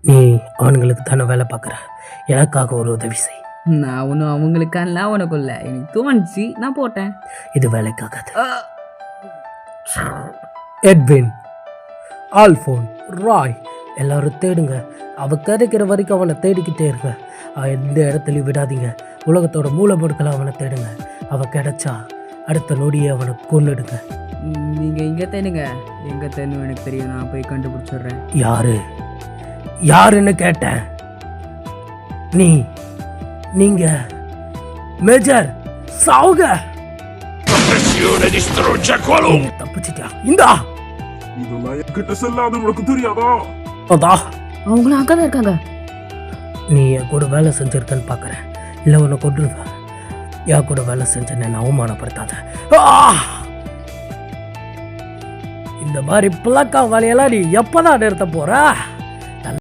நீ அவனுங்களுக்கு தானே வேலை பார்க்குற, எனக்காக ஒரு உதவி செய். நான் ஒன்றும் அவங்களுக்கானலாம் உனக்கு இல்லை, எனக்கு தோணுச்சு நான் போட்டேன். இது வேலைக்காகாது. எட்வின், ஆல்ஃபோன், ராய் எல்லாரும் தேடுங்க. அவ கிடைக்கிற வரைக்கும் அவனை தேடிக்கிட்டே இருங்க. எந்த இடத்துலையும் விடாதீங்க. உலகத்தோட மூல முடுக்கல அவனை தேடுங்க. அவன் கிடைச்சா அடுத்த நொடியை அவனை கொன்னுடுங்க. நீங்கள் இங்கே தேடுங்க, எங்கே தேடணும் எனக்கு தெரியும், நான் போய் கண்டுபிடிச்சிடுறேன். யாருன்னு கேட்டேன். நீங்க மேஜர் சாவுக. தப்பிச்சிட்டியா? இந்தா இதெல்லாம் என்கிட்ட செல்லாது, உனக்கு தெரியாதா? அதான் அவங்களும் அங்கே தான் இருக்காங்க. நீ என் கூட வேலை செஞ்சிருக்கன்னு பார்க்குறேன், இல்லை உன்னை கொண்டுருவேன். என் கூட வேலை செஞ்ச நான் அவமானப்படுத்தாத. இந்த மாதிரி பிளக்கா வேலையெல்லாம் நீ எப்பதான் நிறுத்த போற?